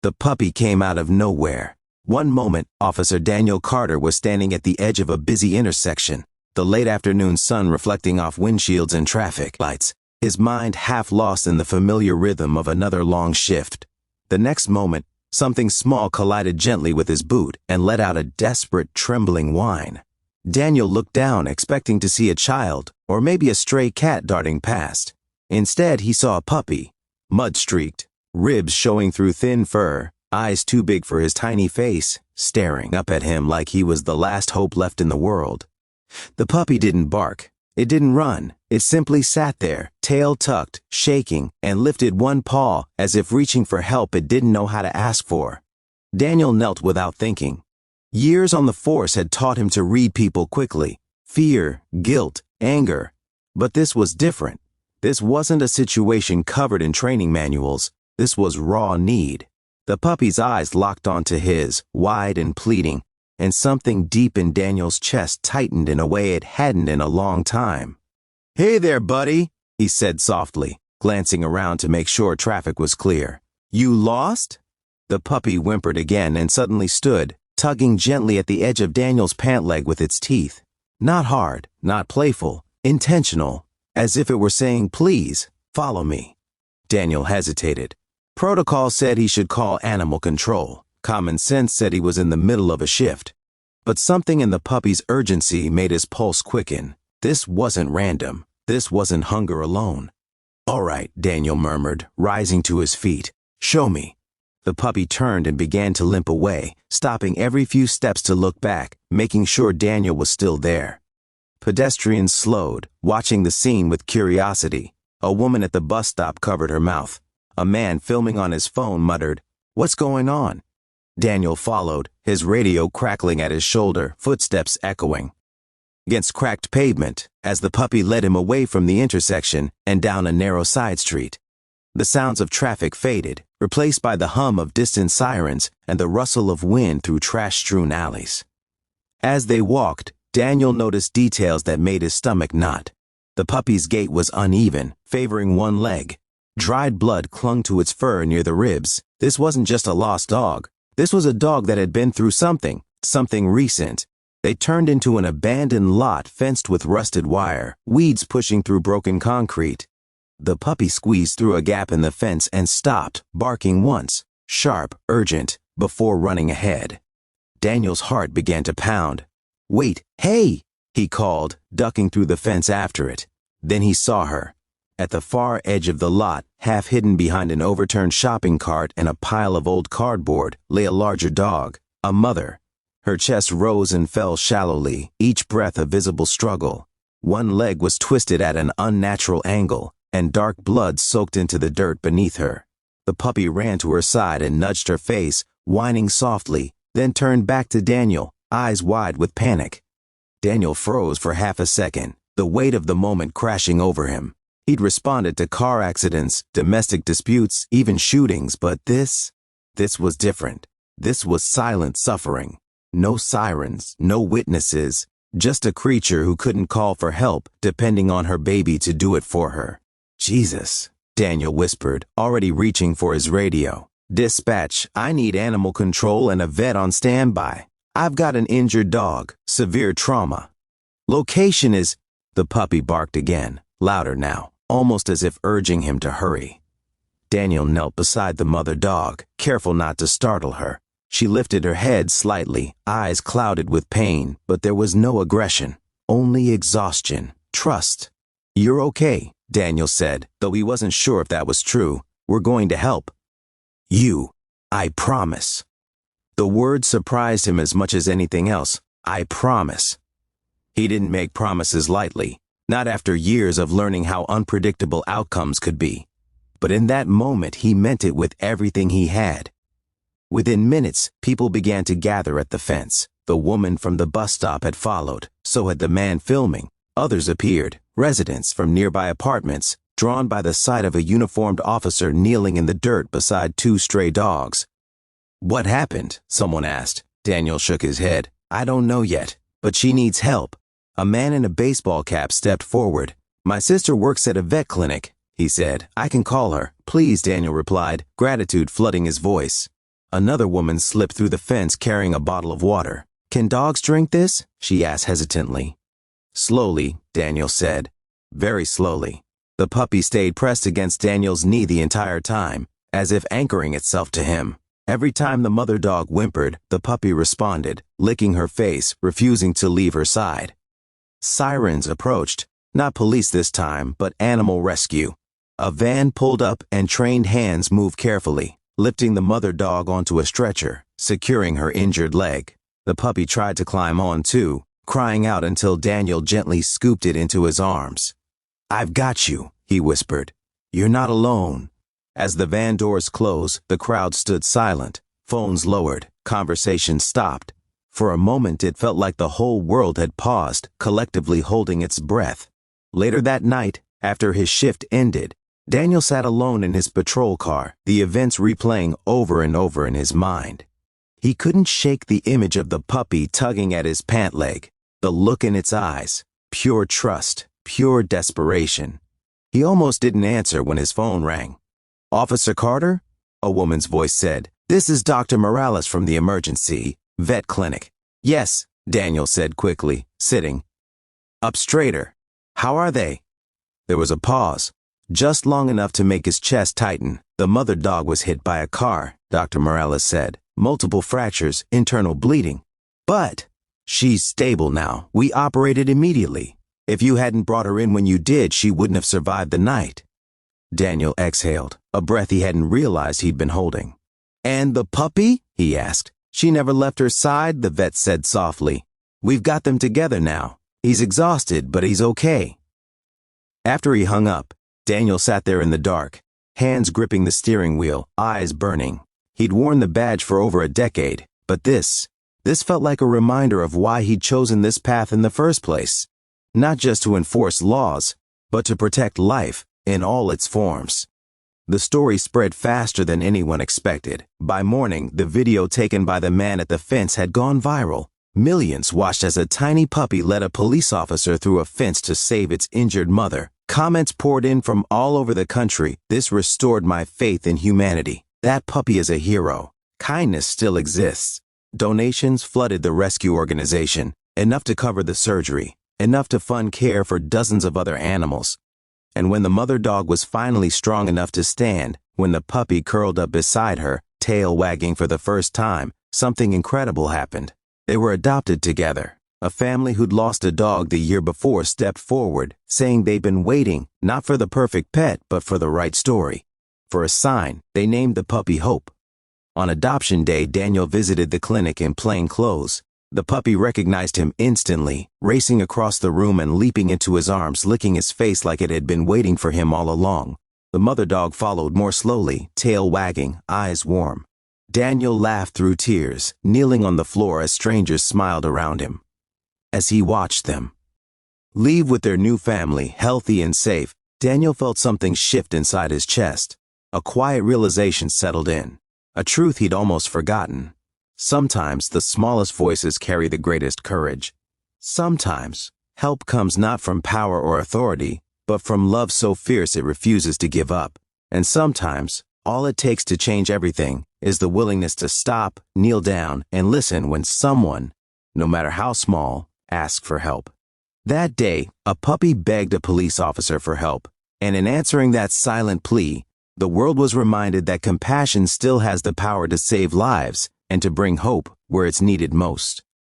The puppy came out of nowhere. One moment, Officer Daniel Carter was standing at the edge of a busy intersection, the late afternoon sun reflecting off windshields and traffic lights, his mind half lost in the familiar rhythm of another long shift. The next moment, something small collided gently with his boot and let out a desperate, trembling whine. Daniel looked down, expecting to see a child, or maybe a stray cat darting past. Instead, he saw a puppy, mud-streaked, ribs showing through thin fur, eyes too big for his tiny face, staring up at him like he was the last hope left in the world. The puppy didn't bark. It didn't run. It simply sat there, tail tucked, shaking, and lifted one paw as if reaching for help it didn't know how to ask for. Daniel knelt without thinking. Years on the force had taught him to read people quickly. Fear, guilt, anger. But this was different. This wasn't a situation covered in training manuals. This was raw need. The puppy's eyes locked onto his, wide and pleading, and something deep in Daniel's chest tightened in a way it hadn't in a long time. "Hey there, buddy," he said softly, glancing around to make sure traffic was clear. "You lost?" The puppy whimpered again and suddenly stood, tugging gently at the edge of Daniel's pant leg with its teeth. Not hard, not playful, intentional, as if it were saying, "Please, follow me." Daniel hesitated. Protocol said he should call animal control. Common sense said he was in the middle of a shift. But something in the puppy's urgency made his pulse quicken. This wasn't random. This wasn't hunger alone. "All right," Daniel murmured, rising to his feet. "Show me." The puppy turned and began to limp away, stopping every few steps to look back, making sure Daniel was still there. Pedestrians slowed, watching the scene with curiosity. A woman at the bus stop covered her mouth. A man filming on his phone muttered, "What's going on?" Daniel followed, his radio crackling at his shoulder, footsteps echoing against cracked pavement as the puppy led him away from the intersection and down a narrow side street. The sounds of traffic faded, replaced by the hum of distant sirens and the rustle of wind through trash-strewn alleys. As they walked, Daniel noticed details that made his stomach knot. The puppy's gait was uneven, favoring one leg. Dried blood clung to its fur near the ribs. This wasn't just a lost dog. This was a dog that had been through something recent. They turned into an abandoned lot fenced with rusted wire, weeds pushing through broken concrete. The puppy squeezed through a gap in the fence and stopped, barking once, sharp, urgent, before running ahead. Daniel's heart began to pound. "Wait, hey!" he called, ducking through the fence after it. Then he saw her. At the far edge of the lot, half hidden behind an overturned shopping cart and a pile of old cardboard, lay a larger dog, a mother. Her chest rose and fell shallowly, each breath a visible struggle. One leg was twisted at an unnatural angle, and dark blood soaked into the dirt beneath her. The puppy ran to her side and nudged her face, whining softly, then turned back to Daniel, eyes wide with panic. Daniel froze for half a second, the weight of the moment crashing over him. He'd responded to car accidents, domestic disputes, even shootings, but this was different. This was silent suffering. No sirens, no witnesses, just a creature who couldn't call for help, depending on her baby to do it for her. "Jesus," Daniel whispered, already reaching for his radio. "Dispatch, I need animal control and a vet on standby. I've got an injured dog, severe trauma." "Location is—" The puppy barked again, louder now, almost as if urging him to hurry. Daniel knelt beside the mother dog, careful not to startle her. She lifted her head slightly, eyes clouded with pain, but there was no aggression, only exhaustion, trust. "You're okay," Daniel said, though he wasn't sure if that was true. "We're going to help. I promise." The word surprised him as much as anything else. "I promise." He didn't make promises lightly. Not after years of learning how unpredictable outcomes could be. But in that moment, he meant it with everything he had. Within minutes, people began to gather at the fence. The woman from the bus stop had followed. So had the man filming. Others appeared, residents from nearby apartments, drawn by the sight of a uniformed officer kneeling in the dirt beside two stray dogs. "What happened?" someone asked. Daniel shook his head. "I don't know yet, but she needs help." A man in a baseball cap stepped forward. "My sister works at a vet clinic," he said. "I can call her." "Please," Daniel replied, gratitude flooding his voice. Another woman slipped through the fence carrying a bottle of water. "Can dogs drink this?" she asked hesitantly. "Slowly," Daniel said. Very slowly. The puppy stayed pressed against Daniel's knee the entire time, as if anchoring itself to him. Every time the mother dog whimpered, the puppy responded, licking her face, refusing to leave her side. Sirens approached, not police this time, but animal rescue. A van pulled up and trained hands moved carefully, lifting the mother dog onto a stretcher, securing her injured leg. The puppy tried to climb on too, crying out until Daniel gently scooped it into his arms. "I've got you," he whispered. "You're not alone." As the van doors closed, the crowd stood silent, phones lowered, conversation stopped. For a moment it felt like the whole world had paused, collectively holding its breath. Later that night, after his shift ended, Daniel sat alone in his patrol car, the events replaying over and over in his mind. He couldn't shake the image of the puppy tugging at his pant leg, the look in its eyes, pure trust, pure desperation. He almost didn't answer when his phone rang. "Officer Carter?" a woman's voice said. "This is Dr. Morales from the emergency vet clinic." "Yes," Daniel said quickly, sitting. "Up straighter. How are they?" There was a pause, just long enough to make his chest tighten. "The mother dog was hit by a car," Dr. Morales said. "Multiple fractures, internal bleeding. But she's stable now. We operated immediately. If you hadn't brought her in when you did, she wouldn't have survived the night." Daniel exhaled, a breath he hadn't realized he'd been holding. "And the puppy?" he asked. "She never left her side," the vet said softly. "We've got them together now. He's exhausted, but he's okay." After he hung up, Daniel sat there in the dark, hands gripping the steering wheel, eyes burning. He'd worn the badge for over a decade, but this felt like a reminder of why he'd chosen this path in the first place. Not just to enforce laws, but to protect life in all its forms. The story spread faster than anyone expected. By morning, the video taken by the man at the fence had gone viral. Millions watched as a tiny puppy led a police officer through a fence to save its injured mother. Comments poured in from all over the country. "This restored my faith in humanity. That puppy is a hero. Kindness still exists." Donations flooded the rescue organization, enough to cover the surgery, enough to fund care for dozens of other animals. And when the mother dog was finally strong enough to stand, when the puppy curled up beside her, tail wagging for the first time, something incredible happened. They were adopted together. A family who'd lost a dog the year before stepped forward, saying they'd been waiting, not for the perfect pet, but for the right story. For a sign, they named the puppy Hope. On adoption day, Daniel visited the clinic in plain clothes. The puppy recognized him instantly, racing across the room and leaping into his arms, licking his face like it had been waiting for him all along. The mother dog followed more slowly, tail wagging, eyes warm. Daniel laughed through tears, kneeling on the floor as strangers smiled around him. As he watched them leave with their new family, healthy and safe, Daniel felt something shift inside his chest. A quiet realization settled in, a truth he'd almost forgotten. Sometimes the smallest voices carry the greatest courage. Sometimes help comes not from power or authority, but from love so fierce it refuses to give up. And sometimes all it takes to change everything is the willingness to stop, kneel down, and listen when someone, no matter how small, asks for help. That day, a puppy begged a police officer for help, and in answering that silent plea, the world was reminded that compassion still has the power to save lives and to bring hope where it's needed most.